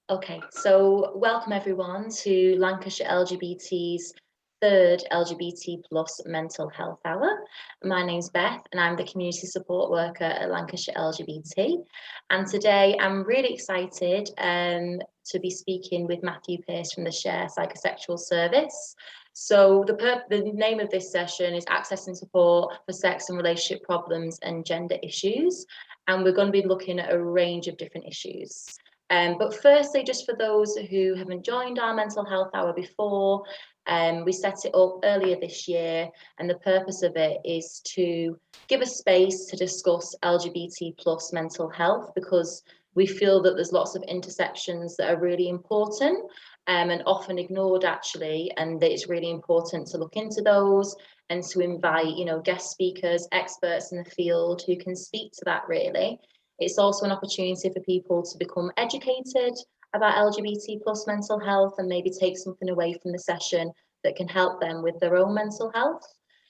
Okay, so welcome everyone to Lancashire LGBT's third LGBT plus mental health hour. My name's Beth and I'm the community support worker at Lancashire LGBT. And today I'm really excited to be speaking with Matthew Pearce from the Share Psychosexual Service. So the name of this session is Accessing Support for Sex and Relationship Problems and Gender Issues. And we're going to be looking at a range of different issues. But firstly, just for those who haven't joined our mental health hour before, we set it up earlier this year, and the purpose of it is to give a space to discuss LGBT plus mental health, because we feel that there's lots of intersections that are really important and often ignored actually, and that it's really important to look into those and to invite, guest speakers, experts in the field who can speak to that really. It's also an opportunity for people to become educated about LGBT plus mental health and maybe take something away from the session that can help them with their own mental health.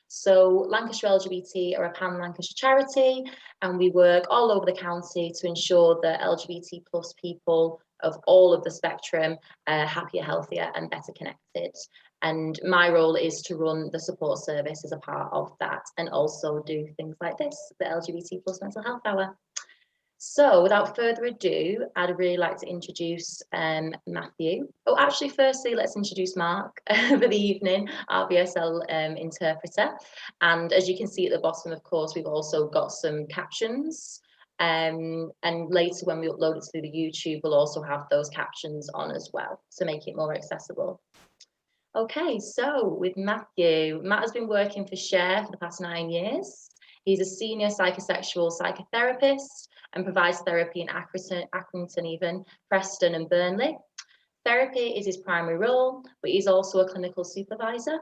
So Lancashire LGBT are a pan-Lancashire charity, and we work all over the county to ensure that LGBT plus people of all of the spectrum are happier, healthier and better connected. And my role is to run the support service as a part of that, and also do things like this, the LGBT plus mental health hour. So without further ado, I'd really like to introduce Matthew. Oh, actually, firstly, let's introduce Mark for the evening, our BSL interpreter. And as you can see at the bottom, of course, we've also got some captions. And later when we upload it to the YouTube, we'll also have those captions on as well to make it more accessible. Okay, so with Matthew, Matt has been working for Share for the past 9 years. He's a senior psychosexual psychotherapist and provides therapy in Accrington even, Preston and Burnley. Therapy is his primary role, but he's also a clinical supervisor.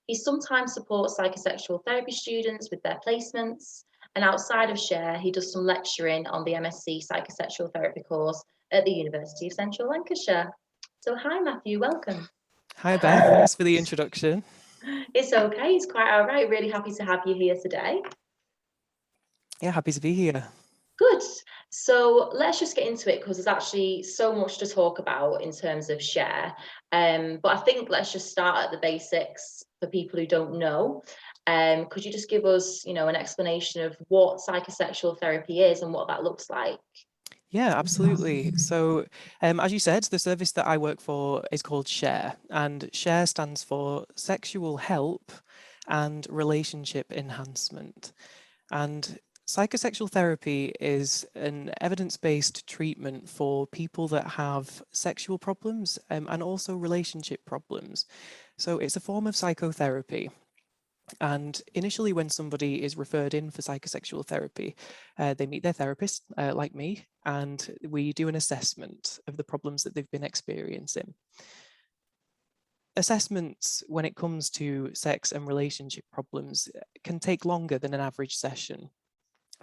He sometimes supports psychosexual therapy students with their placements, and outside of Share, he does some lecturing on the MSc Psychosexual Therapy course at the University of Central Lancashire. So hi Matthew, welcome. Hi Beth, thanks for the introduction. It's okay, it's quite all right. Really happy to have you here today. Yeah, happy to be here. Good. So let's just get into it because there's actually so much to talk about in terms of Share. But I think let's just start at the basics for people who don't know. Could you just give us, an explanation of what psychosexual therapy is and what that looks like? Yeah, absolutely. So, as you said, the service that I work for is called Share, and Share stands for Sexual Help and Relationship Enhancement. And psychosexual therapy is an evidence-based treatment for people that have sexual problems and also relationship problems. So it's a form of psychotherapy. And initially, when somebody is referred in for psychosexual therapy, they meet their therapist, like me, and we do an assessment of the problems that they've been experiencing. Assessments, when it comes to sex and relationship problems, can take longer than an average session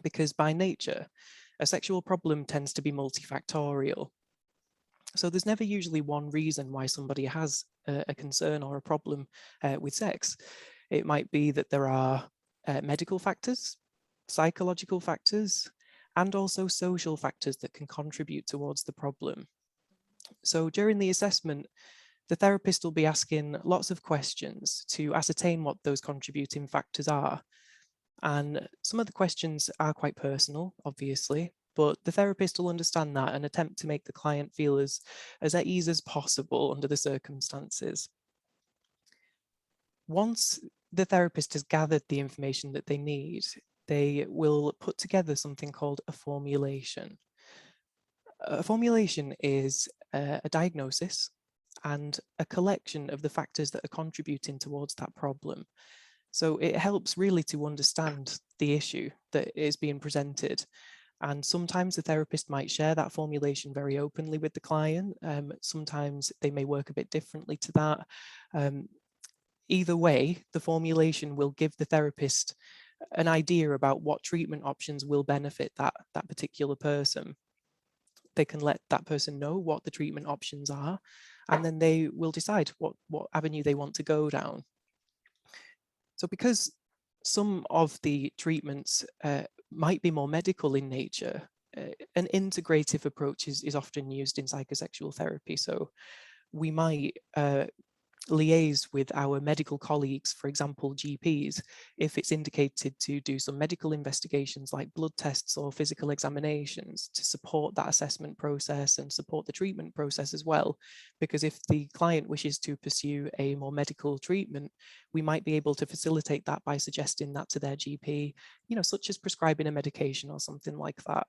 because by nature, a sexual problem tends to be multifactorial. So there's never usually one reason why somebody has a concern or a problem with sex. It might be that there are medical factors, psychological factors, and also social factors that can contribute towards the problem. So during the assessment, the therapist will be asking lots of questions to ascertain what those contributing factors are. And some of the questions are quite personal, obviously, but the therapist will understand that and attempt to make the client feel as at ease as possible under the circumstances. Once the therapist has gathered the information that they need, they will put together something called a formulation. A formulation is a diagnosis and a collection of the factors that are contributing towards that problem. So it helps really to understand the issue that is being presented. And sometimes the therapist might share that formulation very openly with the client. Sometimes they may work a bit differently to that. Either way, the formulation will give the therapist an idea about what treatment options will benefit that particular person. They can let that person know what the treatment options are, and then they will decide what avenue they want to go down. So because some of the treatments might be more medical in nature, an integrative approach is often used in psychosexual therapy. So we might liaise with our medical colleagues, for example, GPs, if it's indicated to do some medical investigations like blood tests or physical examinations to support that assessment process and support the treatment process as well. Because if the client wishes to pursue a more medical treatment, we might be able to facilitate that by suggesting that to their GP, such as prescribing a medication or something like that.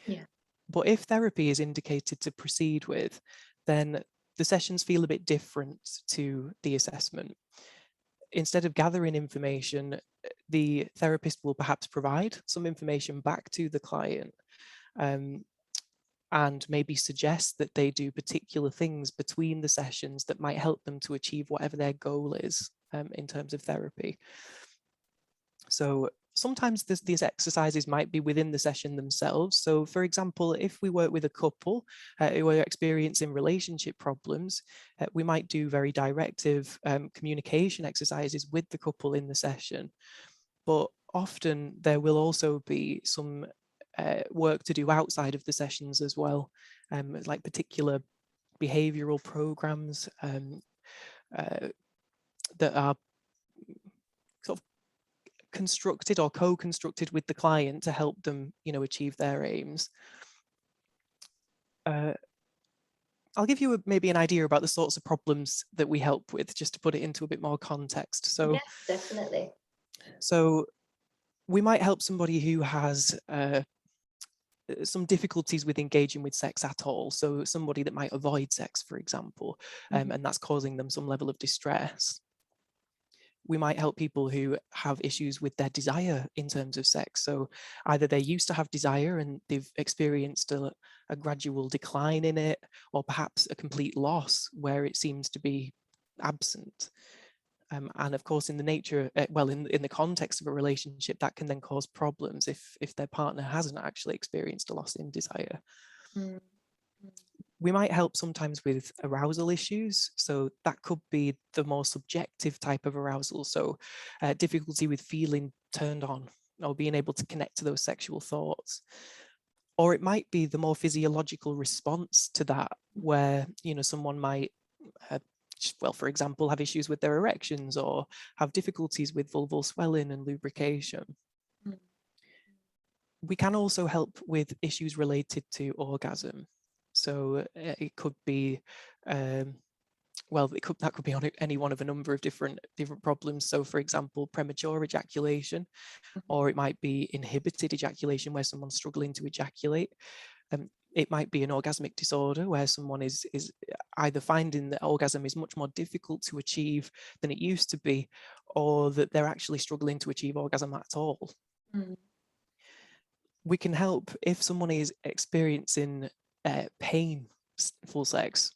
Yeah. But if therapy is indicated to proceed with, then the sessions feel a bit different to the assessment. Instead of gathering information, the therapist will perhaps provide some information back to the client, and maybe suggest that they do particular things between the sessions that might help them to achieve whatever their goal is in terms of therapy. So sometimes these exercises might be within the session themselves. So for example, if we work with a couple who are experiencing relationship problems, we might do very directive communication exercises with the couple in the session. But often there will also be some work to do outside of the sessions as well, like particular behavioral programs that are sort of constructed or co-constructed with the client to help them, achieve their aims. I'll give you maybe an idea about the sorts of problems that we help with, just to put it into a bit more context. So, Yes, definitely. So we might help somebody who has some difficulties with engaging with sex at all. So somebody that might avoid sex, for example, and that's causing them some level of distress. We might help people who have issues with their desire in terms of sex. So either they used to have desire and they've experienced a gradual decline in it, or perhaps a complete loss where it seems to be absent. And of course, in the nature, in the context of a relationship, that can then cause problems if their partner hasn't actually experienced a loss in desire. Mm. We might help sometimes with arousal issues. So that could be the more subjective type of arousal. So difficulty with feeling turned on or being able to connect to those sexual thoughts. Or it might be the more physiological response to that, where, someone might, for example, have issues with their erections or have difficulties with vulval swelling and lubrication. Mm. We can also help with issues related to orgasm. So it could be, that could be on any one of a number of different problems. So for example, premature ejaculation, or it might be inhibited ejaculation where someone's struggling to ejaculate. It might be an orgasmic disorder where someone is either finding that orgasm is much more difficult to achieve than it used to be, or that they're actually struggling to achieve orgasm at all. Mm. We can help if someone is experiencing painful sex.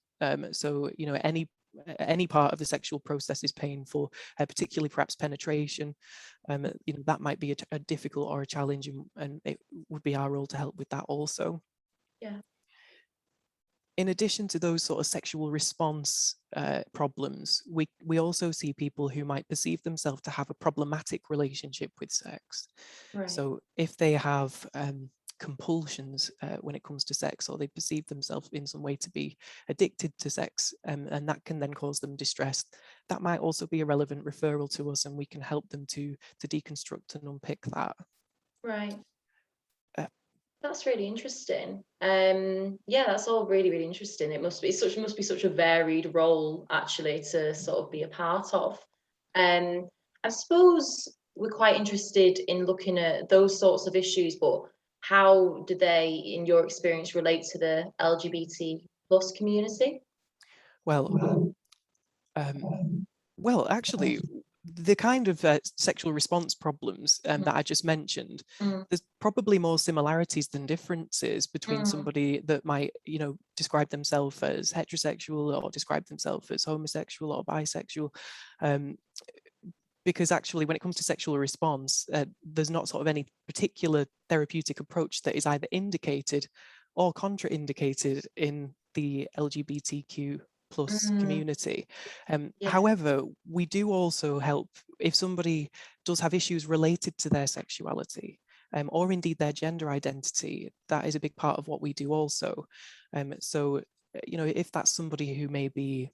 So, any part of the sexual process is painful, particularly perhaps penetration. That might be a difficult or a challenge, and it would be our role to help with that also. Yeah. In addition to those sort of sexual response problems, we also see people who might perceive themselves to have a problematic relationship with sex. Right. So if they have compulsions when it comes to sex, or they perceive themselves in some way to be addicted to sex, and that can then cause them distress, that might also be a relevant referral to us, and we can help them to deconstruct and unpick that. Right. Uh, That's really interesting. Yeah, that's all really, really interesting. It must be such a varied role actually to sort of be a part of. I suppose we're quite interested in looking at those sorts of issues, but how do they, in your experience, relate to the LGBT plus community? well, actually, the kind of sexual response problems that I just mentioned, Mm, there's probably more similarities than differences between mm, somebody that might, describe themselves as heterosexual or describe themselves as homosexual or bisexual. Because actually, when it comes to sexual response, there's not sort of any particular therapeutic approach that is either indicated or contraindicated in the LGBTQ plus mm, community. yeah. However, we do also help if somebody does have issues related to their sexuality. or indeed their gender identity. That is a big part of what we do also. So, if that's somebody who may be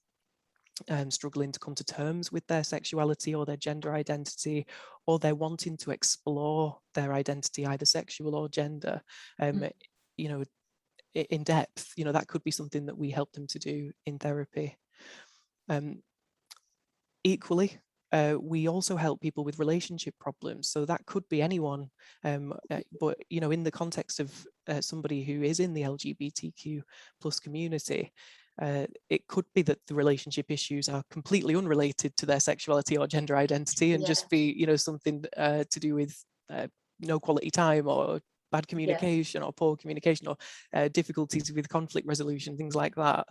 struggling to come to terms with their sexuality or their gender identity, or they're wanting to explore their identity, either sexual or gender, you know, in depth, that could be something that we help them to do in therapy. Equally, we also help people with relationship problems. So that could be anyone, but in the context of somebody who is in the LGBTQ plus community, it could be that the relationship issues are completely unrelated to their sexuality or gender identity, and just be something to do with no quality time, or bad communication, or poor communication, or difficulties with conflict resolution, things like that.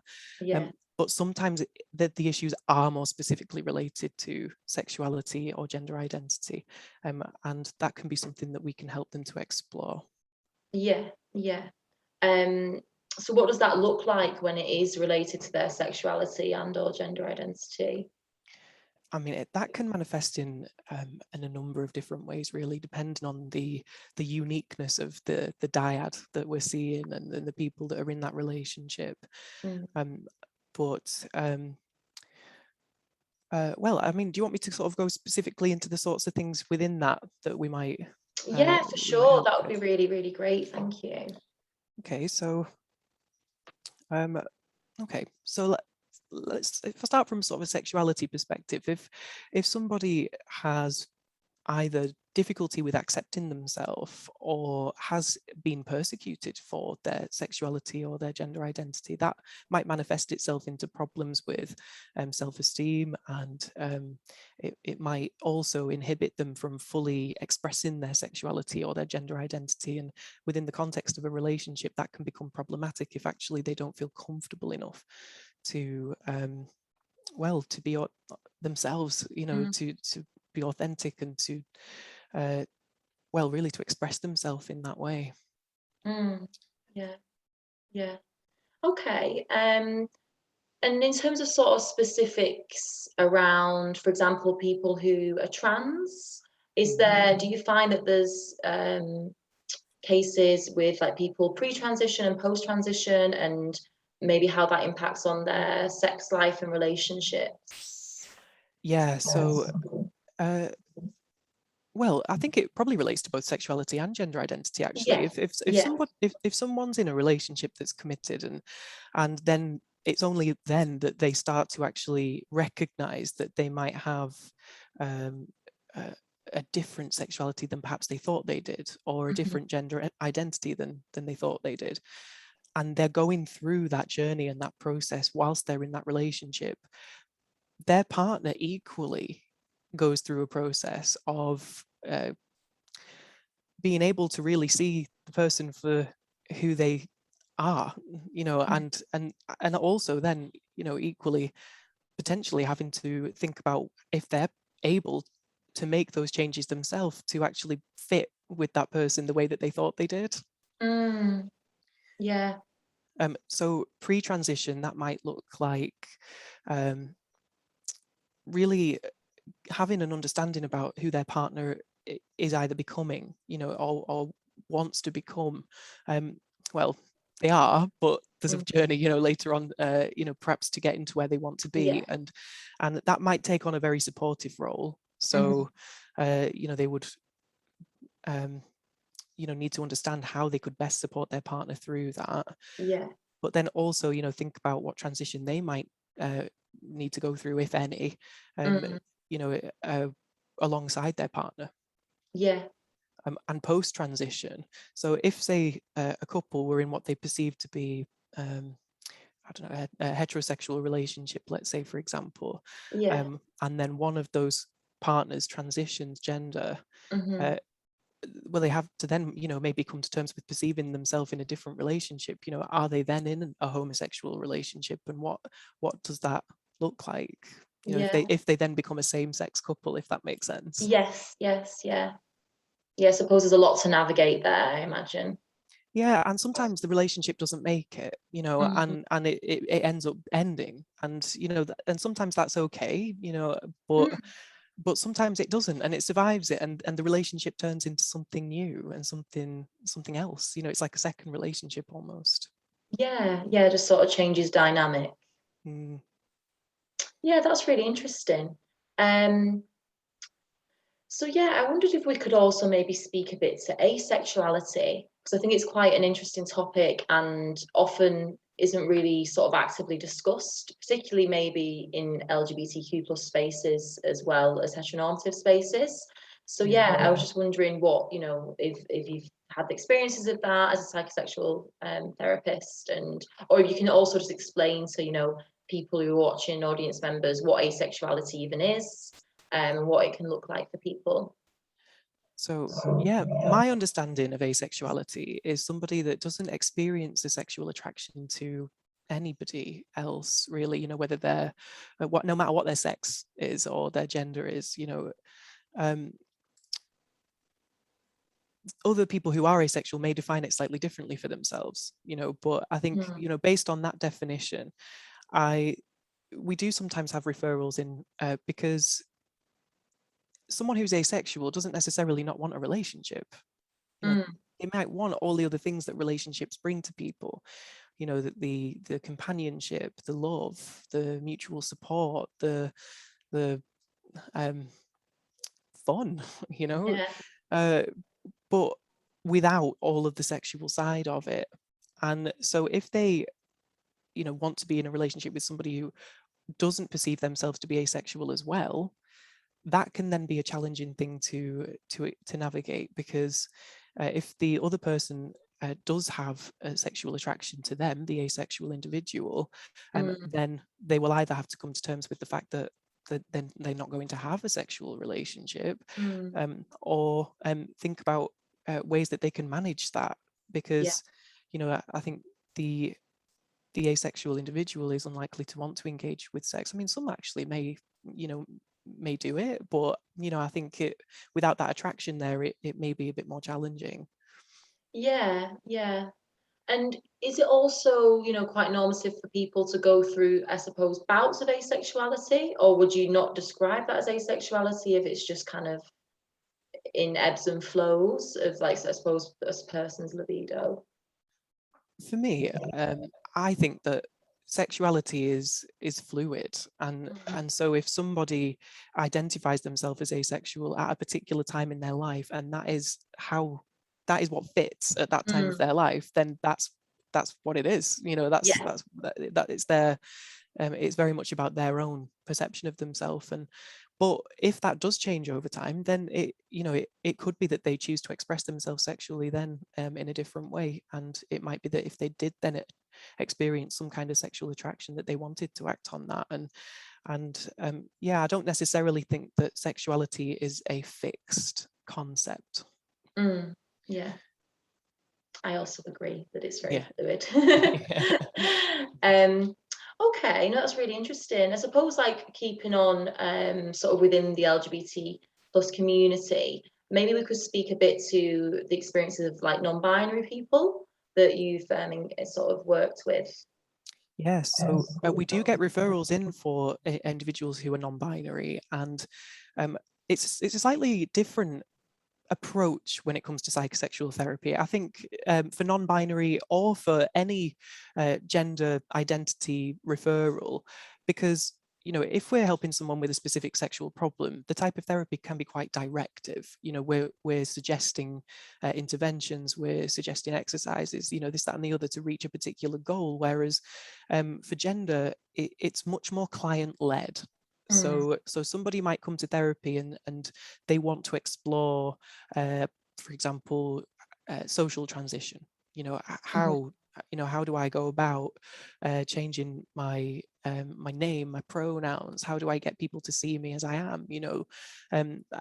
But sometimes the issues are more specifically related to sexuality or gender identity, and that can be something that we can help them to explore. So what does that look like when it is related to their sexuality and or gender identity? I mean, that can manifest in a number of different ways, really, depending on the uniqueness of the dyad that we're seeing, and the people that are in that relationship. Well, I mean, do you want me to sort of go specifically into the sorts of things within that we might? Yeah, for sure. That would be really, really great. Thank you. Okay, so let's if I start from sort of a sexuality perspective. If somebody has either difficulty with accepting themselves, or has been persecuted for their sexuality or their gender identity, that might manifest itself into problems with self-esteem, and it might also inhibit them from fully expressing their sexuality or their gender identity. And within the context of a relationship, that can become problematic if actually they don't feel comfortable enough to to be themselves, to be authentic, and to really to express themselves in that way. Okay. And in terms of sort of specifics around, for example, people who are trans, do you find that there's cases with like people pre-transition and post-transition, and maybe how that impacts on their sex life and relationships? Yeah, so well, I think it probably relates to both sexuality and gender identity, actually. If someone's in a relationship that's committed, and then it's only then that they start to actually recognize that they might have a different sexuality than perhaps they thought they did, or a different gender identity than they thought they did, and they're going through that journey and that process whilst they're in that relationship, their partner equally goes through a process of being able to really see the person for who they are, and also then, equally potentially having to think about if they're able to make those changes themselves to actually fit with that person the way that they thought they did. So pre-transition, that might look like really having an understanding about who their partner is either becoming, or wants to become. Well, they are, but there's a journey, later on, perhaps to get into where they want to be, and that might take on a very supportive role. So, they would, need to understand how they could best support their partner through that. But then also, think about what transition they might need to go through, if any, alongside their partner. And post-transition, so if, say, a couple were in what they perceive to be I don't know, a heterosexual relationship, let's say, for example, and then one of those partners transitions gender, well, they have to then, maybe come to terms with perceiving themselves in a different relationship. Are they then in a homosexual relationship, and what does that look like? If they then become a same-sex couple, if that makes sense. I suppose there's a lot to navigate there, I imagine. Yeah, and sometimes the relationship doesn't make it, and it ends up ending, and and sometimes that's okay, but but sometimes it doesn't, and it survives it, and the relationship turns into something new and something else. You know, it's like a second relationship almost. Yeah, yeah, just sort of changes dynamic. Mm. Yeah, that's really interesting. Um, so yeah, I wondered if we could also maybe speak a bit to asexuality, because I think it's quite an interesting topic and often isn't really sort of actively discussed, particularly maybe in LGBTQ plus spaces as well as heteronormative spaces. So Yeah. yeah, I was just wondering what, you know, if you've had the experiences of that as a psychosexual therapist, and or you can also just explain to, you know, people who are watching, audience members, what asexuality even is, and what it can look like for people. So yeah, my understanding of asexuality is somebody that doesn't experience a sexual attraction to anybody else, really. You know, whether they're what, no matter what their sex is or their gender is. You know, um, other people who are asexual may define it slightly differently for themselves. You know, but I think, Mm, you know, based on that definition, I we do sometimes have referrals in because someone who's asexual doesn't necessarily not want a relationship. You know, mm, they might want all the other things that relationships bring to people. You know, that the companionship, the love, the mutual support, the um, fun. You know, yeah. uh, but without all of the sexual side of it. And so, if they, you know, want to be in a relationship with somebody who doesn't perceive themselves to be asexual as well, that can then be a challenging thing to navigate, because if the other person does have a sexual attraction to them, the asexual individual, Mm, then they will either have to come to terms with the fact that then they're not going to have a sexual relationship, mm, or think about ways that they can manage that, yeah. because you know I think the asexual individual is unlikely to want to engage with sex. I mean, some actually may, you know, may do it, but you know, I think it without that attraction there, it may be a bit more challenging. Yeah, yeah. And is it also, you know, quite normative for people to go through, I suppose, bouts of asexuality, or would you not describe that as asexuality if it's just kind of in ebbs and flows of, like, I suppose, a person's libido? For me, I think that sexuality is fluid, Mm, and so if somebody identifies themselves as asexual at a particular time in their life, and that is what fits at that time of mm, their life, then that's what it is. You know, yeah. that it's their it's very much about their own perception of themselves. And but if that does change over time, then it, you know, it could be that they choose to express themselves sexually then in a different way, and it might be that if they did then experience some kind of sexual attraction, that they wanted to act on that. And yeah, I don't necessarily think that sexuality is a fixed concept. Mm, yeah. I also agree that it's very Yeah. fluid. Yeah. um, okay, no, that's really interesting. I suppose, like, keeping on sort of within the LGBT plus community, maybe we could speak a bit to the experiences of, like, non-binary people that you've sort of worked with. Yes, so we do get referrals in for individuals who are non-binary, and um, it's a slightly different approach when it comes to psychosexual therapy. I think for non-binary or for any gender identity referral, because you know, if we're helping someone with a specific sexual problem, the type of therapy can be quite directive. You know, we're suggesting interventions, we're suggesting exercises, you know, this, that, and the other to reach a particular goal. Whereas for gender, it's much more client-led. Mm, So somebody might come to therapy and they want to explore, for example, social transition. You know, mhm, how, you know, how do I go about changing my name, my pronouns? How do I get people to see me as I am? You know,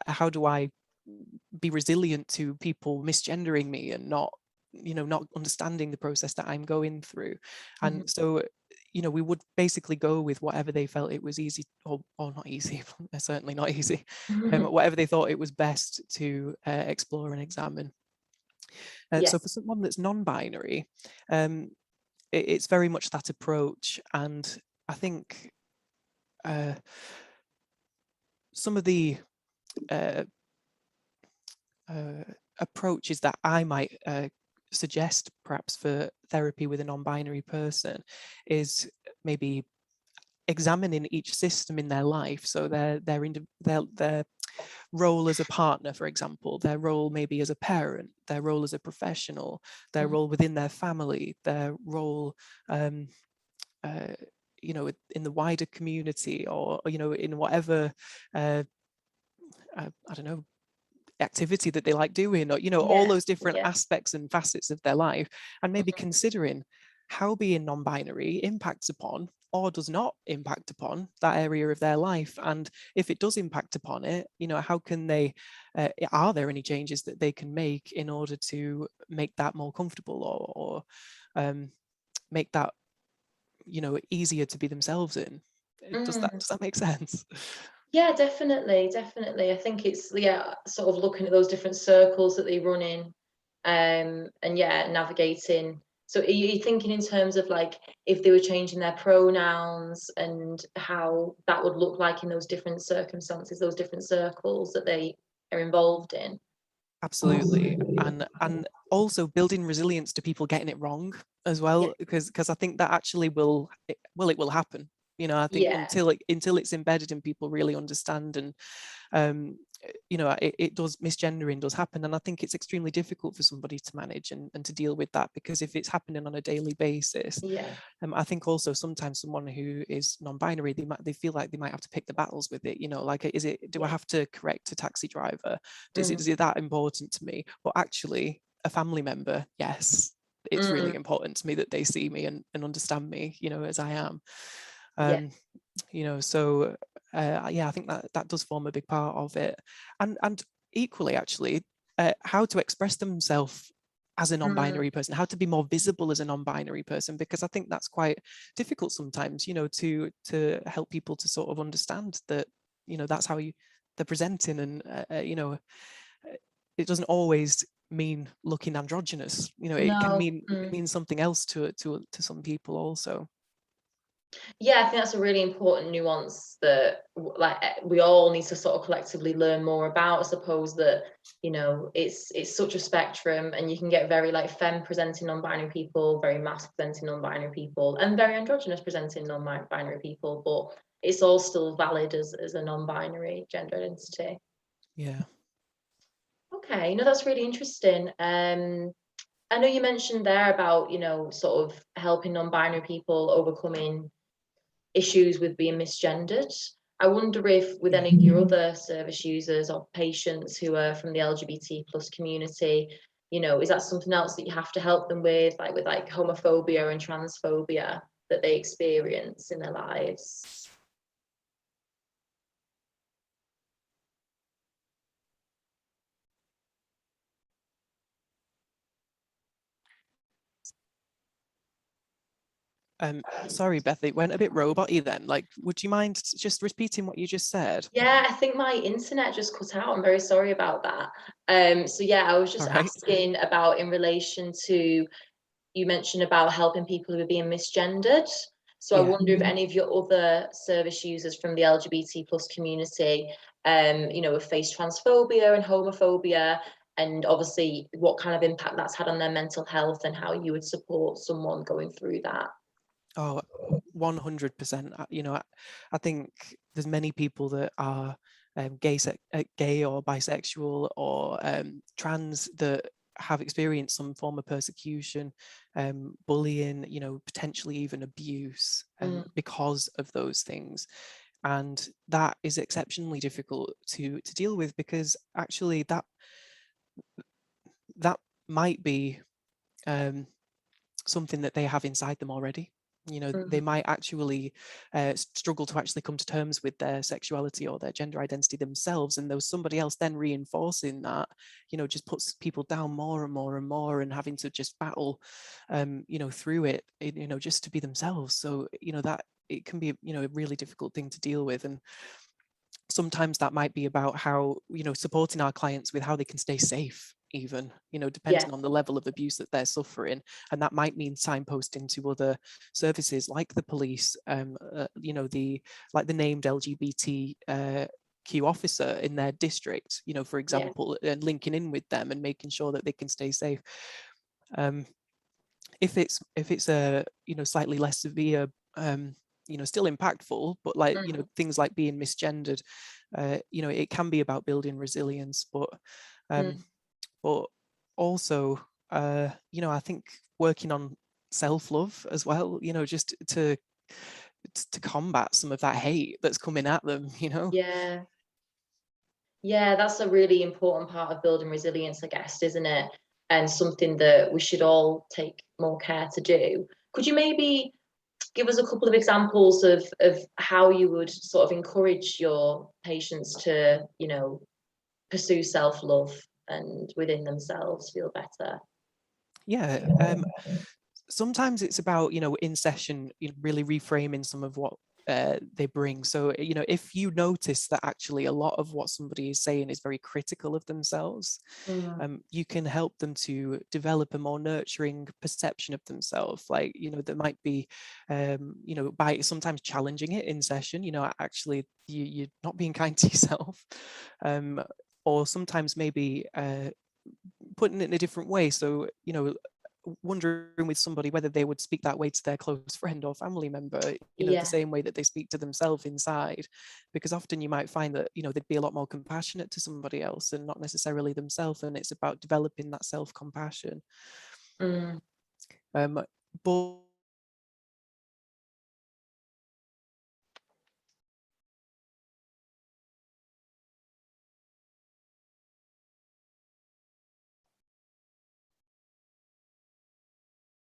how do I be resilient to people misgendering me and not, you know, not understanding the process that I'm going through? mhm, And so, you know, we would basically go with whatever they felt it was easy, or not easy, certainly not easy, mhm. whatever they thought it was best to explore and examine. Yeah. So for someone that's non-binary, um, it's very much that approach. And I think some of the approaches that I might suggest perhaps for therapy with a non-binary person is maybe examining each system in their life. So their role as a partner, for example, their role maybe as a parent, their role as a professional, their role within their family, their role you know, in the wider community, or you know, in whatever I don't know, activity that they like doing, or you know, all those different aspects and facets of their life, and maybe considering how being non-binary impacts upon or does not impact upon that area of their life. And if it does impact upon it, you know, how can they are there any changes that they can make in order to make that more comfortable, or make that, you know, easier to be themselves in? Does that make sense? Yeah, definitely, definitely. I think it's sort of looking at those different circles that they run in, and navigating. So are you thinking in terms of like if they were changing their pronouns and how that would look like in those different circumstances, those different circles that they are involved in? Absolutely. And also building resilience to people getting it wrong as Yeah, well, because I think that actually will, it will happen. You know, I think yeah, until it's embedded and people really understand, and you know, it does, misgendering does happen, and I think it's extremely difficult for somebody to manage and to deal with that, because if it's happening on a daily basis, yeah, I think also sometimes someone who is non-binary, they feel like they might have to pick the battles with it, you know, like, do I yeah. have to correct a taxi driver? Is Mm, it that important to me? But actually a family member, yes, it's really mm, important to me that they see me and understand me, you know, as I am. yeah. um you know, so yeah, I think that does form a big part of it. And equally, actually, how to express themselves as a Mm, non-binary person, how to be more visible as a non-binary person, because I think that's quite difficult sometimes, you know, to help people to sort of understand that, you know, that's how they're presenting, and you know, it doesn't always mean looking androgynous, you know, it can no. mean something else to some people also. Yeah, I think that's a really important nuance that we all need to sort of collectively learn more about. I suppose that, you know, it's such a spectrum, and you can get very like femme presenting non-binary people, very mass presenting non-binary people, and very androgynous presenting non-binary people, but it's all still valid as a non-binary gender identity. Yeah. Okay, no, that's really interesting. I know you mentioned there about, you know, sort of helping non-binary people overcoming issues with being misgendered. I wonder if with Yeah. any of your other service users or patients who are from the LGBT plus community, you know, is that something else that you have to help them with like homophobia and transphobia that they experience in their lives? Sorry, Beth, it went a bit robot-y then. Like, would you mind just repeating what you just said? Yeah, I think my internet just cut out. I'm very sorry about that. So yeah, I was All just right. asking about in relation to, you mentioned about helping people who are being misgendered. So I Yeah. wonder if any of your other service users from the LGBT plus community, you know, have faced transphobia and homophobia, and obviously what kind of impact that's had on their mental health and how you would support someone going through that. Oh, 100%. You know, I think there's many people that are gay or bisexual or trans that have experienced some form of persecution, bullying, you know, potentially even abuse, Mm, because of those things. And that is exceptionally difficult to deal with, because actually that might be um, something that they have inside them already. You know, they mm, might actually struggle to actually come to terms with their sexuality or their gender identity themselves, and there's somebody else then reinforcing that, you know, just puts people down more and more and more, and having to just battle, you know, through it, you know, just to be themselves. So, you know, that it can be, you know, a really difficult thing to deal with. And sometimes that might be about how, you know, supporting our clients with how they can stay safe, even, you know, yeah, depending on the level of abuse that they're suffering. And that might mean signposting to other services like the police, you know, the named LGBT LGBTQ officer in their district, you know, for example, and linking in with them and making sure that they can stay safe. If it's a, you know, slightly less severe, you know, still impactful, but like, you know, things like being misgendered, you know, it can be about building resilience, but also, you know, I think working on self-love as well, you know, just to combat some of that hate that's coming at them, you know. Yeah, that's a really important part of building resilience, I guess, isn't it? And something that we should all take more care to do. Could you maybe give us a couple of examples of how you would sort of encourage your patients to, you know, pursue self-love and within themselves feel better? Yeah, sometimes it's about, you know, in session, you know, really reframing some of what they bring. So, you know, if you notice that actually a lot of what somebody is saying is very critical of themselves, you can help them to develop a more nurturing perception of themselves. Like, you know, there might be, you know, by sometimes challenging it in session, you know, actually you're not being kind to yourself, or sometimes maybe putting it in a different way. So, you know, wondering with somebody whether they would speak that way to their close friend or family member, you know, the same way that they speak to themselves inside, because often you might find that, you know, they'd be a lot more compassionate to somebody else and not necessarily themselves, and it's about developing that self-compassion. But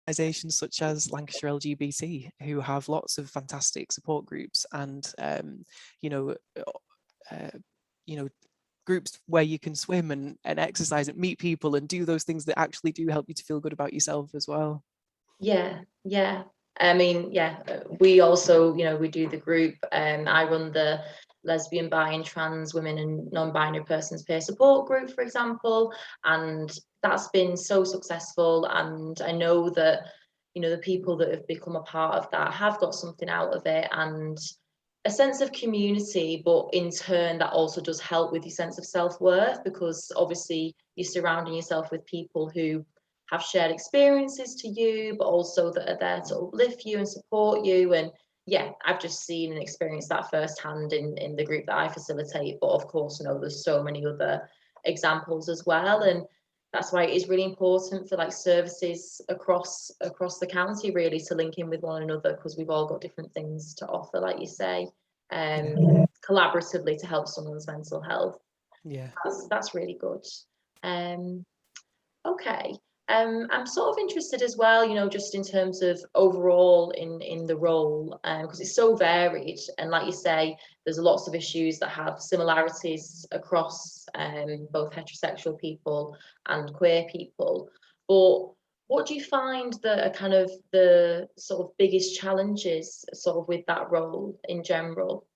organisations such as Lancashire LGBT, who have lots of fantastic support groups and, you know, you know, groups where you can swim and exercise and meet people and do those things that actually do help you to feel good about yourself as well. Yeah. I mean, we also, you know, we do the group. I run the lesbian, bi, and trans women and non-binary persons peer support group, for example, and that's been so successful. And I know that, you know, the people that have become a part of that have got something out of it and a sense of community, but in turn, that also does help with your sense of self-worth, because obviously you're surrounding yourself with people who have shared experiences to you, but also that are there to uplift you and support you. And yeah, I've just seen and experienced that firsthand in the group that I facilitate. But of course, you know, there's so many other examples as well. And that's why it is really important for like services across the county really to link in with one another, because we've all got different things to offer, like you say, collaboratively to help someone's mental health. Yeah. That's really good. Okay. I'm sort of interested as well, you know, just in terms of overall in the role, because it's so varied, and like you say, there's lots of issues that have similarities across both heterosexual people and queer people. But what do you find that are kind of the sort of biggest challenges sort of with that role in general?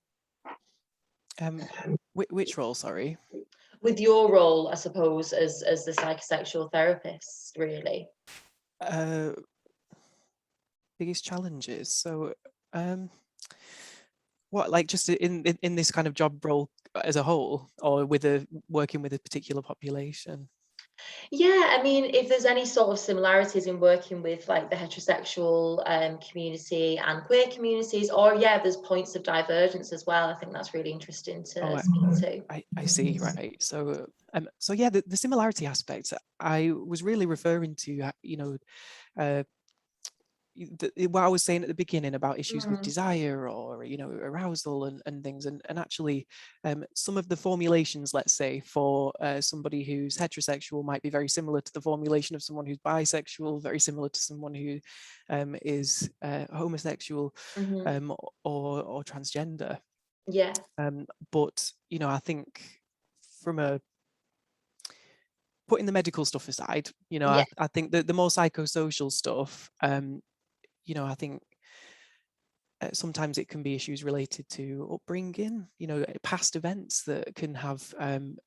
Which role, sorry? With your role, I suppose, as the psychosexual therapist, really. Biggest challenges. So, what, like just in this kind of job role as a whole, or with a working with a particular population? Yeah, I mean, if there's any sort of similarities in working with like the heterosexual community and queer communities, or yeah, there's points of divergence as well. I think that's really interesting Oh, to speak to. I see, right. So yeah, the similarity aspect, I was really referring to, you know, what I was saying at the beginning about issues with desire or, you know, arousal and things, and actually some of the formulations, let's say, for somebody who's heterosexual might be very similar to the formulation of someone who's bisexual, very similar to someone who is homosexual, or transgender. Yeah. But, you know, I think from a putting the medical stuff aside, you know, Yeah. I think that the more psychosocial stuff, you know, I think sometimes it can be issues related to upbringing, you know, past events that can have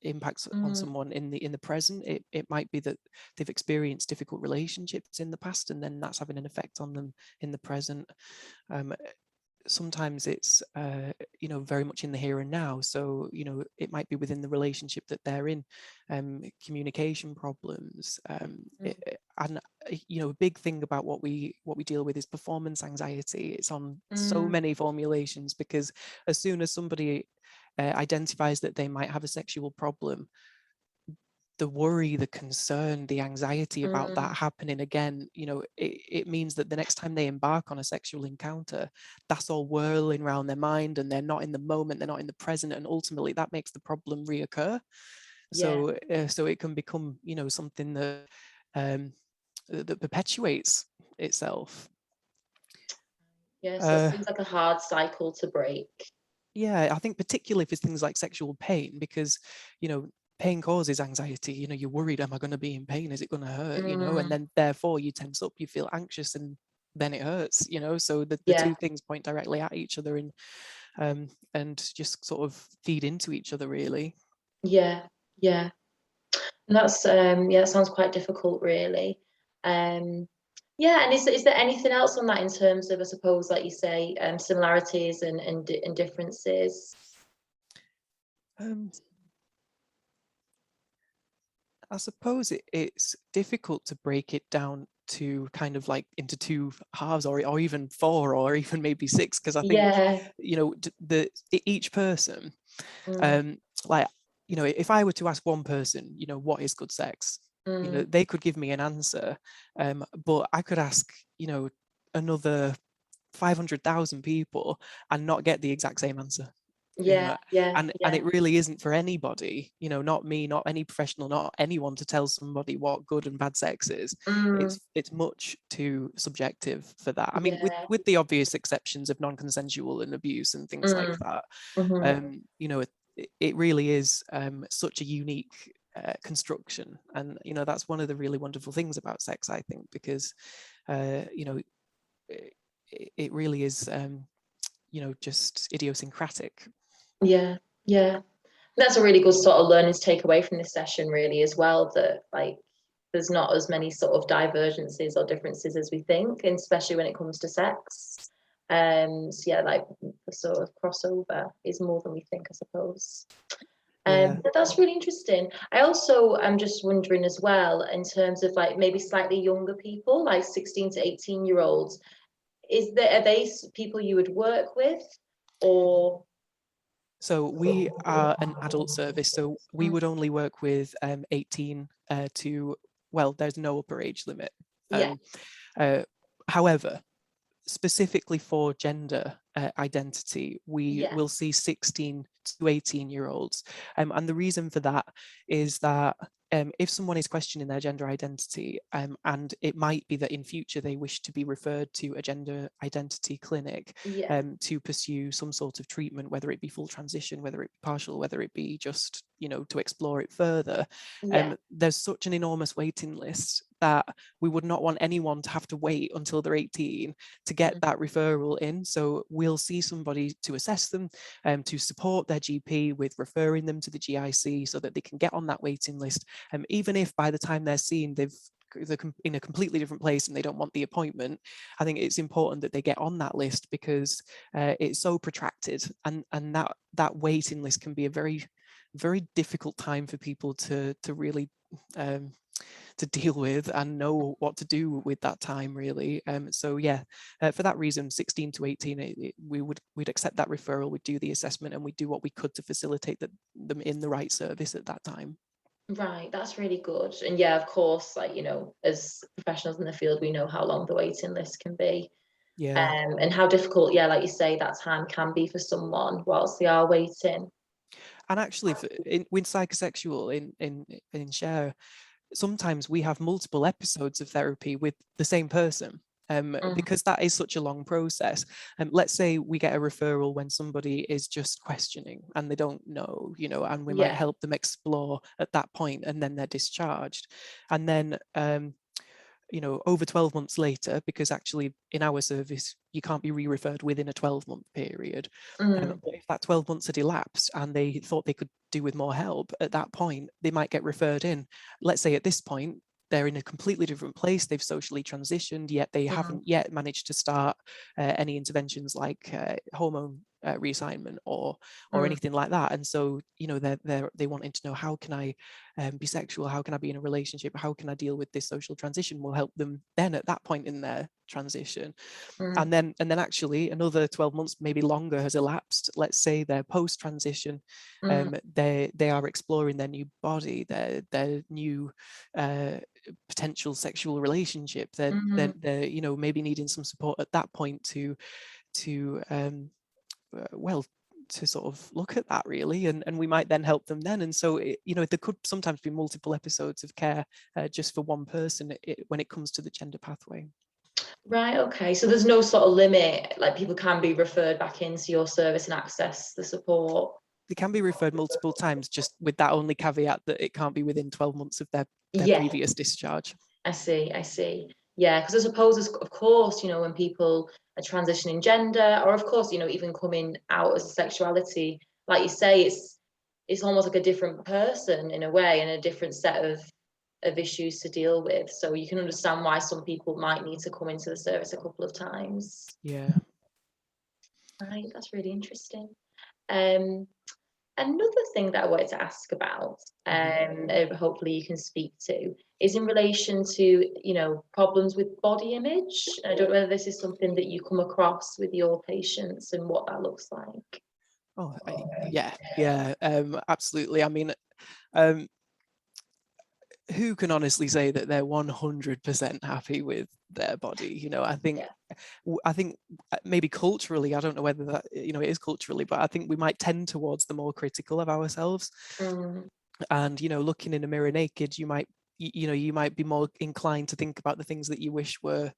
impacts on someone in the present. It might be that they've experienced difficult relationships in the past, and then that's having an effect on them in the present. sometimes it's very much in the here and now, so it might be within the relationship that they're in, communication problems, and a big thing about what we deal with is performance anxiety. It's on so Mm, many formulations, because as soon as somebody identifies that they might have a sexual problem, the worry, the concern, the anxiety about that mm, happening again, it means that the next time they embark on a sexual encounter, that's all whirling around their mind, and they're not in the moment, they're not in the present, and ultimately that makes the problem reoccur. yeah, So it can become, something um, that perpetuates itself. yeah. So it Uh, seems like a hard cycle to break. yeah, I think particularly for things like sexual pain, because pain causes anxiety. You're worried, am I going to be in pain, is it going to hurt, and Mm, then therefore you tense up, you feel anxious, and then it hurts. So the yeah, two things point directly at each other, and just sort of feed into each other, really. yeah, yeah. And that's yeah, it sounds quite difficult, really. Um, yeah, and is there anything else on that in terms of, I suppose, like you say, similarities and differences? um, I suppose it's difficult to break it down to kind of like into two halves, or even four, or even maybe six, because I think Yeah. each person, Mm, um like, if I were to ask one person, what is good sex, mm, they could give me an answer, but I could ask, another 500,000 people and not get the exact same answer. you yeah, know yeah, and yeah. it really isn't for anybody, not me, not any professional, not anyone, to tell somebody what good and bad sex is. Mm, It's much too subjective for that. I mean, with yeah. the obvious exceptions of non-consensual and abuse and things like Mm, that. hmm. It really is such a unique construction, and that's one of the really wonderful things about sex, I think, because uh, you know it, it really is just idiosyncratic. Yeah, yeah. That's a really good sort of learning to take away from this session, really, as well, that like there's not as many sort of divergences or differences as we think, and especially when it comes to sex. So yeah, like the sort of crossover is more than we think, I suppose. Yeah. But that's really interesting. I also am just wondering as well, in terms of like maybe slightly younger people, like 16 to 18 year olds, are they people you would work with, or? So we are an adult service, so we Mm, would only work with 18 to, well, there's no upper age limit. yeah, Um, uh, However, specifically for gender identity, we yeah, will see 16 to 18-year-olds. And the reason for that is that if someone is questioning their gender identity, and it might be that in future they wish to be referred to a gender identity clinic yeah, to pursue some sort of treatment, whether it be full transition, whether it be partial, whether it be just, to explore it further, yeah. there's such an enormous waiting list that we would not want anyone to have to wait until they're 18 to get Mm, that referral in. So we'll see somebody to assess them, to support their GP with referring them to the GIC so that they can get on that waiting list. Even if by the time they're seen, they're in a completely different place and they don't want the appointment, I think it's important that they get on that list, because it's so protracted, and that waiting list can be a very, very difficult time for people to really um, to deal with and know what to do with that time, really. So yeah, for that reason, 16 to 18, we'd accept that referral, we'd do the assessment, and we'd do what we could to facilitate them in the right service at that time. right, that's really good. And yeah, of course, like, as professionals in the field, we know how long the waiting list can be. Yeah. And how difficult, yeah, like you say, that time can be for someone whilst they are waiting. And actually, with psychosexual in share, sometimes we have multiple episodes of therapy with the same person, Mm, because that is such a long process. Let's say we get a referral when somebody is just questioning and they don't know, and we might yeah, help them explore at that point, and then they're discharged. And then over 12 months later, because actually in our service you can't be re-referred within a 12-month period, mm, but if that 12 months had elapsed and they thought they could do with more help, at that point they might get referred in. Let's say at this point they're in a completely different place. They've socially transitioned, yet they haven't yet managed to start any interventions like hormone reassignment or anything like that. And so, you know, they wanting to know, how can I be sexual? How can I be in a relationship? How can I deal with this social transition? Will help them then at that point in their transition. And then actually another 12 months, maybe longer, has elapsed. Let's say they're post transition. They are exploring their new body, their new potential sexual relationship. They're you know, maybe needing some support at that point to well, to sort of look at that really, and we might then help them then. And so you know, there could sometimes be multiple episodes of care just for one person when it comes to the gender pathway. Right, okay. So there's no sort of limit, like people can be referred back into your service and access the support? They can be referred multiple times, just with that only caveat that it can't be within 12 months of their Yeah, previous discharge. I see. Yeah, because I suppose, of course, you know, when people are transitioning gender, or of course, you know, even coming out as a sexuality, like you say, it's almost like a different person in a way, and a different set of issues to deal with. So you can understand why some people might need to come into the service a couple of times. Yeah. Right, that's really interesting. Another thing that I wanted to ask about, hopefully you can speak to, is in relation to, you know, problems with body image. I don't know whether this is something that you come across with your patients and what that looks like. Oh, yeah, absolutely. I mean, who can honestly say that they're 100% happy with their body? You know, I think maybe culturally, I don't know whether that, you know, it is culturally, but I think we might tend towards the more critical of ourselves. And, you know, looking in a mirror naked, you might be more inclined to think about the things that you wish were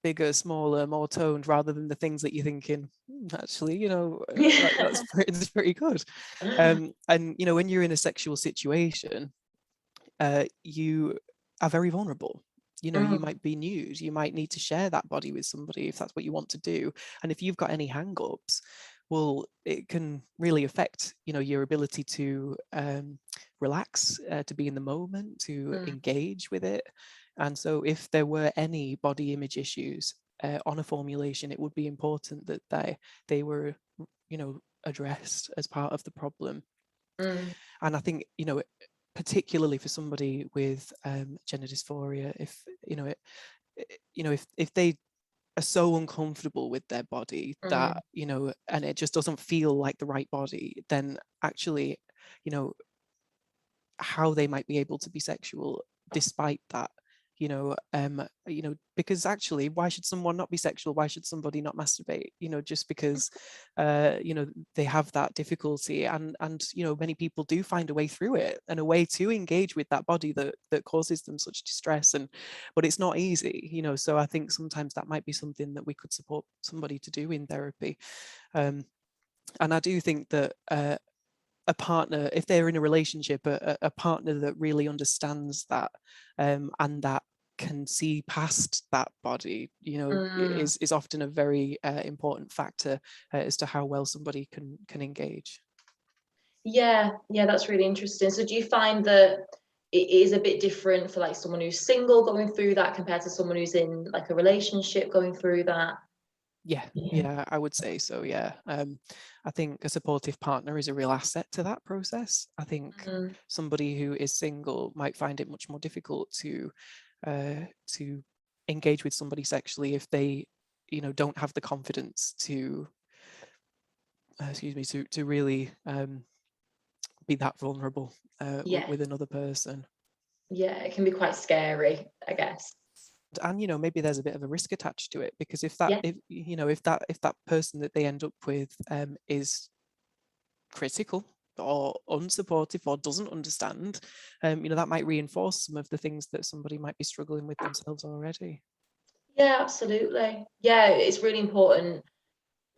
bigger, smaller, more toned, rather than the things that you're thinking, actually, you know, that's pretty good. And, you know, when you're in a sexual situation, you are very vulnerable. You know, you might be nude, you might need to share that body with somebody if that's what you want to do. And if you've got any hang-ups, well, it can really affect, you know, your ability to relax, to be in the moment, to engage with it. And so if there were any body image issues on a formulation, it would be important that they were, you know, addressed as part of the problem. And I think, you know, particularly for somebody with gender dysphoria, if you know if they are so uncomfortable with their body that, you know, and it just doesn't feel like the right body, then actually, you know, how they might be able to be sexual despite that, you know, because actually, why should someone not be sexual? Why should somebody not masturbate? You know, just because, you know, they have that difficulty, and you know, many people do find a way through it and a way to engage with that body that causes them such distress, but it's not easy, you know. So I think sometimes that might be something that we could support somebody to do in therapy, and I do think that. A partner, if they're in a relationship, a partner that really understands that, and that can see past that body, you know, is often a very important factor as to how well somebody can engage. Yeah, that's really interesting. So do you find that it is a bit different for like someone who's single going through that compared to someone who's in like a relationship going through that? Yeah, I would say so. Yeah, I think a supportive partner is a real asset to that process. I think somebody who is single might find it much more difficult to engage with somebody sexually if they, you know, don't have the confidence to, to really be that vulnerable Yeah, with another person. it can be quite scary, I guess. And you know, maybe there's a bit of a risk attached to it, because if Yeah. that person that they end up with is critical or unsupportive or doesn't understand, you know, that might reinforce some of the things that somebody might be struggling with themselves already. Yeah, absolutely. Yeah, it's really important.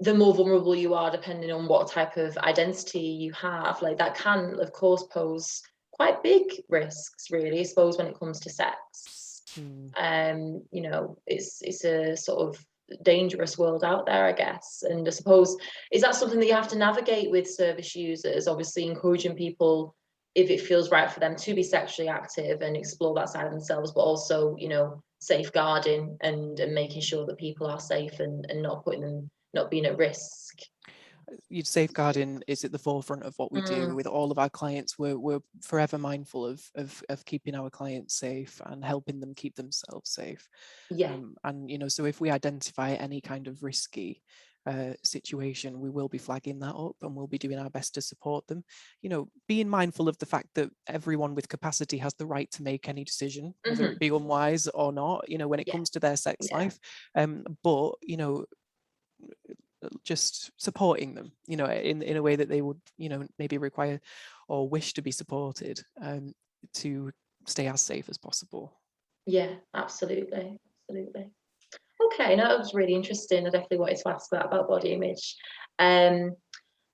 The more vulnerable you are, depending on what type of identity you have, like that can, of course, pose quite big risks, really, I suppose, when it comes to sex. You know, it's a sort of dangerous world out there, I guess. And I suppose, is that something that you have to navigate with service users, obviously encouraging people if it feels right for them to be sexually active and explore that side of themselves, but also, you know, safeguarding and making sure that people are safe and not putting them, not being at risk. Safeguarding is at the forefront of what we do Mm, with all of our clients. We're forever mindful of keeping our clients safe and helping them keep themselves safe. yeah. And you know, so if we identify any kind of risky situation, we will be flagging that up and we'll be doing our best to support them. You know, being mindful of the fact that everyone with capacity has the right to make any decision, whether Mm-hmm. it be unwise or not, you know, when it Yeah. comes to their sex Yeah. life. But you know, just supporting them, you know, in a way that they would, you know, maybe require or wish to be supported, to stay as safe as possible. Yeah, absolutely. Absolutely. Okay, no, that was really interesting. I definitely wanted to ask that about body image. Um,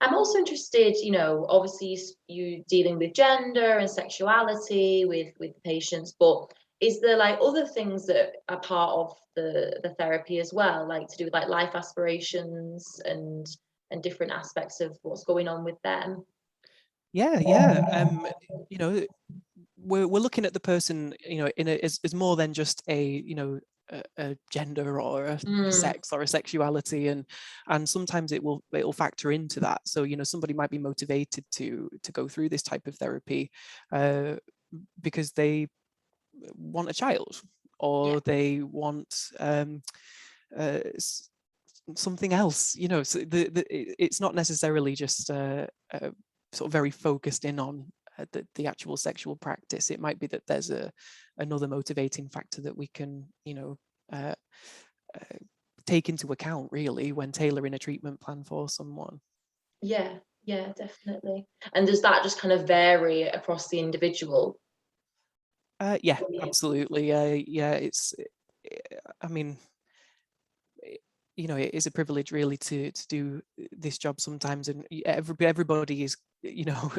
I'm also interested, you know, obviously you dealing with gender and sexuality with patients, but is there like other things that are part of the therapy as well, like to do with like life aspirations and different aspects of what's going on with them? Yeah. You know, we're looking at the person, you know, in as more than just a, you know, a gender or a Mm, sex or a sexuality, and sometimes it'll factor into that. So you know, somebody might be motivated to go through this type of therapy because they want a child, yeah, or they want uh, something else, you know. So it's not necessarily just sort of very focused in on the actual sexual practice. It might be that there's another motivating factor that we can, you know, uh, uh, take into account really when tailoring a treatment plan for someone. yeah, yeah, definitely. And does that just kind of vary across the individual? Yeah, absolutely. Yeah, I mean, you know, it is a privilege really to do this job sometimes, and everybody is, you know,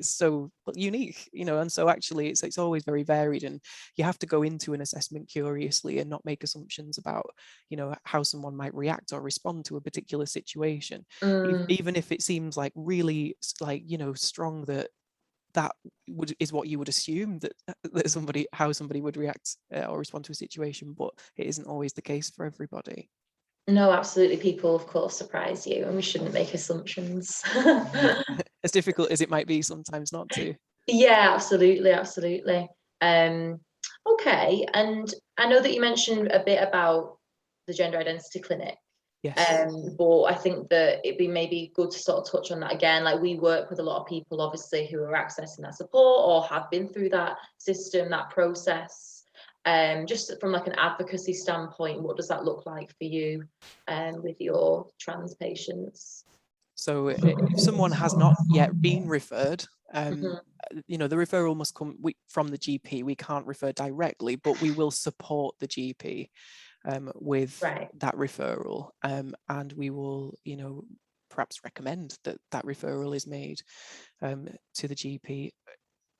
so unique, you know, and so actually it's always very varied, and you have to go into an assessment curiously and not make assumptions about, you know, how someone might react or respond to a particular situation. Mm, Even if it seems like really like, you know, strong, that is what you would assume that somebody, how somebody would react or respond to a situation, but it isn't always the case for everybody. no, absolutely. People, of course, surprise you, and we shouldn't make assumptions. As difficult as it might be sometimes not to. Yeah, absolutely, absolutely. Um, okay, and I know that you mentioned a bit about the gender identity clinic, Yes. but I think that it'd be maybe good to sort of touch on that again. Like we work with a lot of people, obviously, who are accessing that support or have been through that system, that process. Just from like an advocacy standpoint, what does that look like for you, with your trans patients? So if someone has not yet been referred, Hmm. you know, the referral must come from the GP. We can't refer directly, but we will support the GP with Right. that referral, and we will, you know, perhaps recommend that that referral is made to the GP.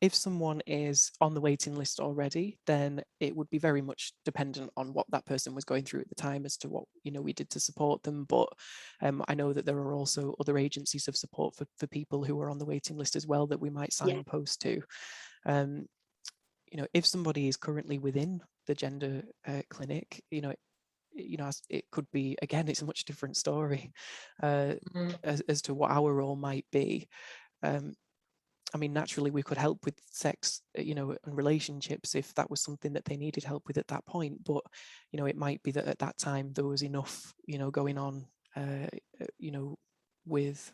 If someone is on the waiting list already, then it would be very much dependent on what that person was going through at the time as to what, you know, we did to support them. But I know that there are also other agencies of support for people who are on the waiting list as well that we might Yeah. signpost to. Um, you know, if somebody is currently within the gender clinic, you know, it could be, again, it's a much different story Mhm. as to what our role might be. Um, I mean, naturally, we could help with sex, you know, and relationships if that was something that they needed help with at that point. But, you know, it might be that at that time there was enough, you know, going on, you know, with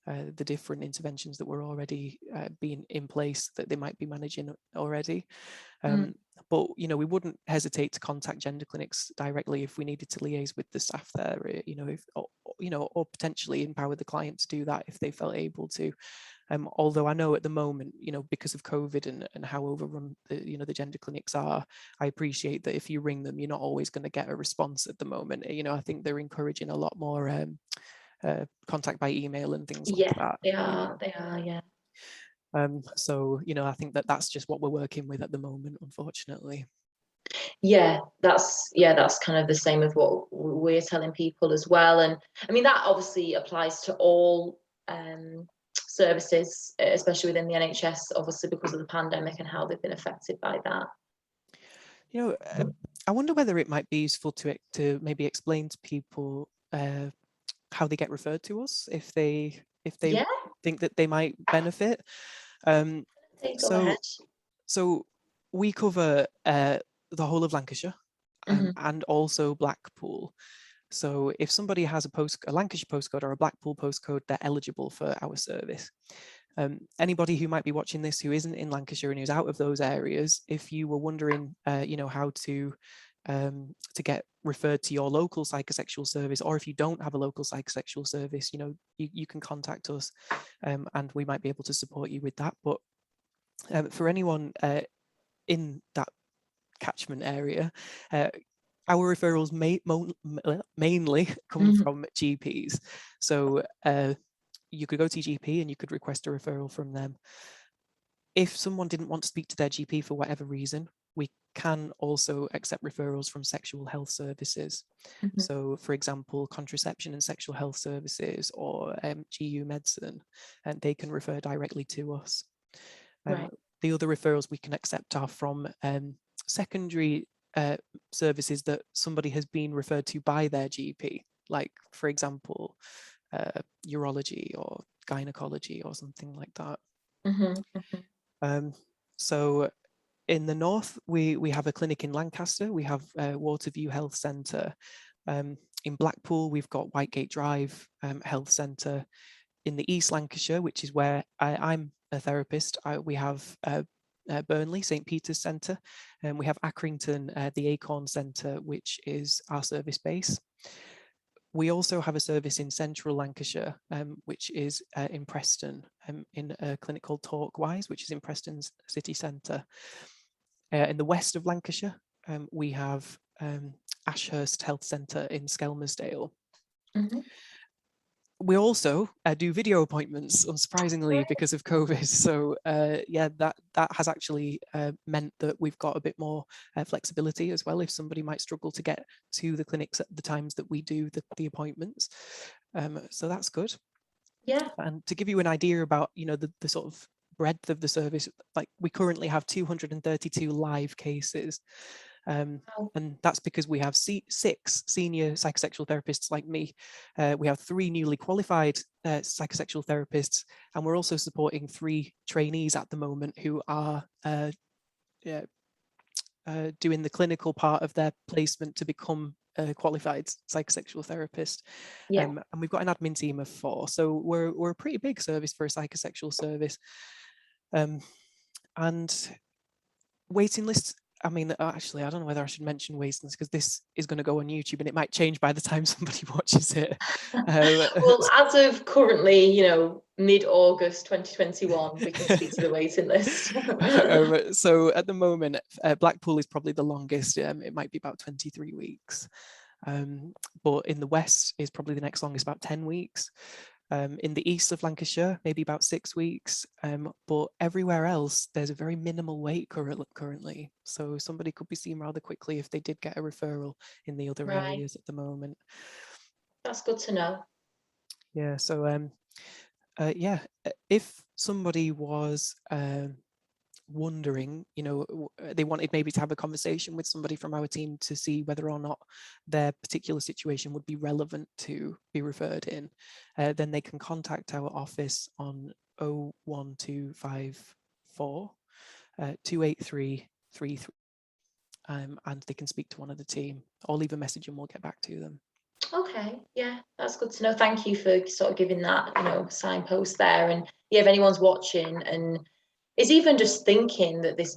the different interventions that were already being in place that they might be managing already. Mm. Um, but you know, we wouldn't hesitate to contact gender clinics directly if we needed to liaise with the staff there. You know, if you know, or potentially empower the client to do that if they felt able to. Although I know at the moment, you know, because of COVID and how overrun you know, the gender clinics are, I appreciate that if you ring them, you're not always going to get a response at the moment. You know, I think they're encouraging a lot more contact by email and things like Yeah, that. they are. They are. Yeah. So, you know, I think that that's just what we're working with at the moment, unfortunately. That's kind of the same of what we're telling people as well. And I mean that obviously applies to all services, especially within the NHS, obviously because of the pandemic and how they've been affected by that. You know, I wonder whether it might be useful to maybe explain to people how they get referred to us if they Yeah, think that they might benefit. Um, go ahead. so we cover the whole of Lancashire and also Blackpool. So if somebody has a Lancashire postcode or a Blackpool postcode, they're eligible for our service. Anybody who might be watching this who isn't in Lancashire and who's out of those areas, if you were wondering, how to get referred to your local psychosexual service, or if you don't have a local psychosexual service, you can contact us, and we might be able to support you with that. But for anyone in that catchment area, our referrals mainly come from GPs. So you could go to GP and you could request a referral from them. If someone didn't want to speak to their GP for whatever reason, we can also accept referrals from sexual health services. So, for example, contraception and sexual health services, or GU medicine, and they can refer directly to us. Right. The other referrals we can accept are from secondary services that somebody has been referred to by their GP, like, for example, urology or gynecology or something like that. So in the north, we have a clinic in Lancaster. We have Waterview Health Centre. In Blackpool, we've got Whitegate Drive Health Centre. In the East Lancashire, which is where I'm a therapist, we have Burnley, St. Peter's Centre, and we have Accrington, the Acorn Centre, which is our service base. We also have a service in central Lancashire, which is in Preston, in a clinic called Talkwise, which is in Preston's city centre. In the west of Lancashire, we have Ashurst Health Centre in Skelmersdale. We also do video appointments, unsurprisingly, because of COVID. So yeah, that has actually meant that we've got a bit more flexibility as well, if somebody might struggle to get to the clinics at the times that we do the appointments. So that's good. Yeah. And to give you an idea about, the sort of breadth of the service, like, we currently have 232 live cases. And that's because we have 6 senior psychosexual therapists like me. We have 3 newly qualified psychosexual therapists, and we're also supporting 3 trainees at the moment who are doing the clinical part of their placement to become a qualified psychosexual therapist. And we've got an admin team of 4. So we're a pretty big service for a psychosexual service. And waiting lists, I mean, actually, I don't know whether I should mention waiting lists, because this is going to go on YouTube and it might change by the time somebody watches it. Well, as of currently, mid-August 2021, we can speak to the waiting list. So at the moment, Blackpool is probably the longest. It might be about 23 weeks. But in the west is probably the next longest, about 10 weeks. In the east of Lancashire, maybe about 6 weeks, but everywhere else there's a very minimal wait currently, so somebody could be seen rather quickly if they did get a referral in the other areas at the moment. That's good to know. Yeah, so yeah, if somebody was wondering, they wanted maybe to have a conversation with somebody from our team to see whether or not their particular situation would be relevant to be referred in, then they can contact our office on 01254 283 33, and they can speak to one of the team or leave a message and we'll get back to them. Okay, yeah, that's good to know. Thank you for sort of giving that, signpost there. And yeah, if anyone's watching and is even just thinking that this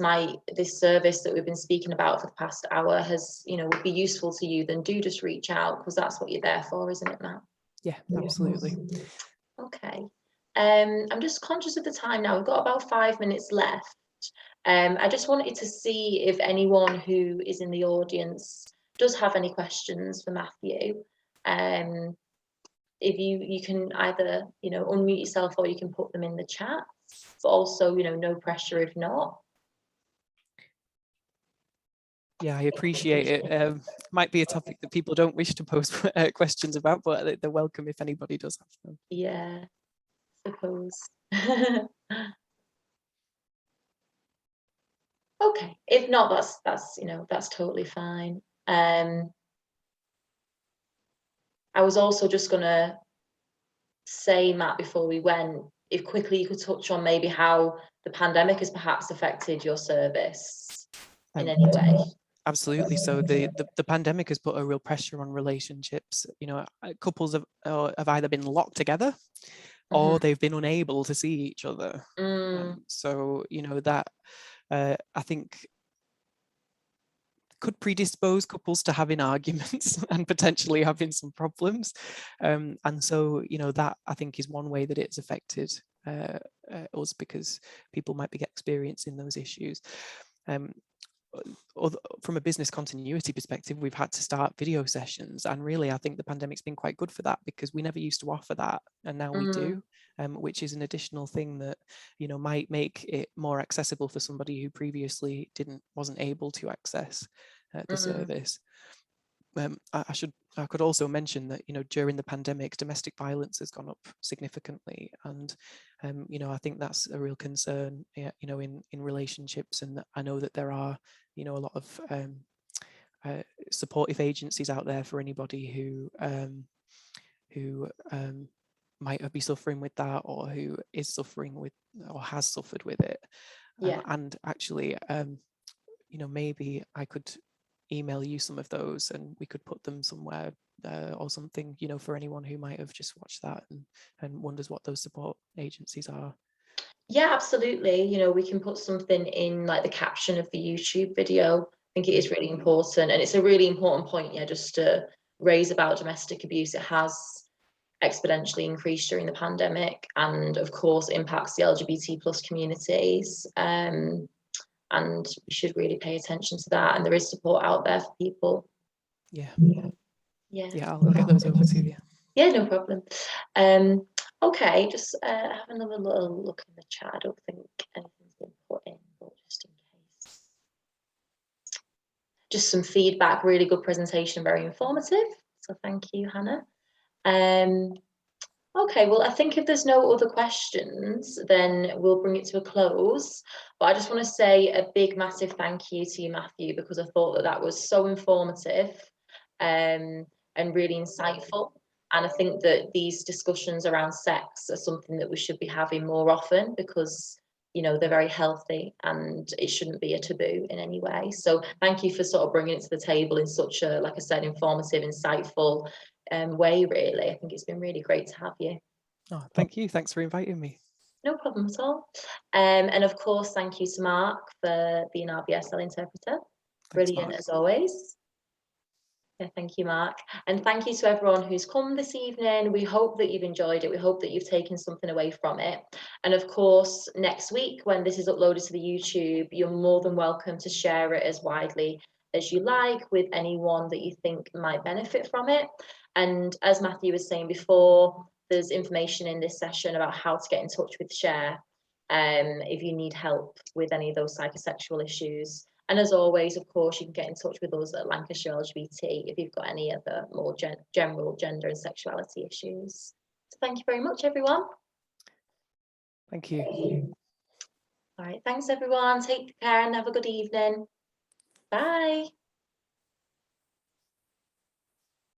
service that we've been speaking about for the past hour would be useful to you, then do just reach out, because that's what you're there for, isn't it, Matt? Yeah, absolutely. Okay. I'm just conscious of the time now. We've got about 5 minutes left. I just wanted to see if anyone who is in the audience does have any questions for Matthew. If you can either unmute yourself or you can put them in the chat, but also no pressure if not. Yeah, I appreciate it. Might be a topic that people don't wish to post questions about, but they're welcome if anybody does have them. Yeah. suppose. Okay, if not, that's that's totally fine. I was also just gonna say, Matt, before we went, if quickly you could touch on maybe how the pandemic has perhaps affected your service in any way. Absolutely. So the pandemic has put a real pressure on relationships. Couples have either been locked together or they've been unable to see each other. So that I think could predispose couples to having arguments and potentially having some problems. And so that I think is one way that it's affected us, because people might be experiencing those issues. From a business continuity perspective, we've had to start video sessions, and really I think the pandemic's been quite good for that, because we never used to offer that, and now we do, which is an additional thing that might make it more accessible for somebody who previously wasn't able to access the service. I could also mention that during the pandemic, domestic violence has gone up significantly, and I think that's a real concern in relationships. And I know that there are a lot of supportive agencies out there for anybody who might be suffering with that, or who is suffering with or has suffered with it. And actually maybe I could email you some of those and we could put them somewhere or something, for anyone who might have just watched that and wonders what those support agencies are. Yeah, absolutely. We can put something in like the caption of the YouTube video. I think it is really important, and it's a really important point, just to raise about domestic abuse. It has exponentially increased during the pandemic, and of course impacts the LGBT plus communities. And we should really pay attention to that, and there is support out there for people. Yeah, I'll get those over to you. Yeah, no problem. Okay, just have another little look in the chat. I don't think anything's been put in, but just in case. Just some feedback. Really good presentation, very informative, so thank you, Hannah. Okay, well, I think if there's no other questions, then we'll bring it to a close. But I just want to say a big, massive thank you to you, Matthew, because I thought that was so informative and really insightful. And I think that these discussions around sex are something that we should be having more often, because they're very healthy and it shouldn't be a taboo in any way. So thank you for sort of bringing it to the table in such a, like I said, informative, insightful way, really. I think it's been really great to have you. Oh, thank you. Thanks for inviting me. No problem at all. And of course, thank you to Mark for being our BSL interpreter. Thanks, Brilliant, Mark. as always. Yeah, thank you, Mark. And thank you to everyone who's come this evening. We hope that you've enjoyed it. We hope that you've taken something away from it. And of course, next week, when this is uploaded to the YouTube, you're more than welcome to share it as widely as you like with anyone that you think might benefit from it. And as Matthew was saying before, there's information in this session about how to get in touch with Share if you need help with any of those psychosexual issues. And as always, of course, you can get in touch with us at Lancashire LGBT if you've got any other more general gender and sexuality issues. So thank you very much, everyone. Thank you. All right, thanks, everyone. Take care and have a good evening. Bye.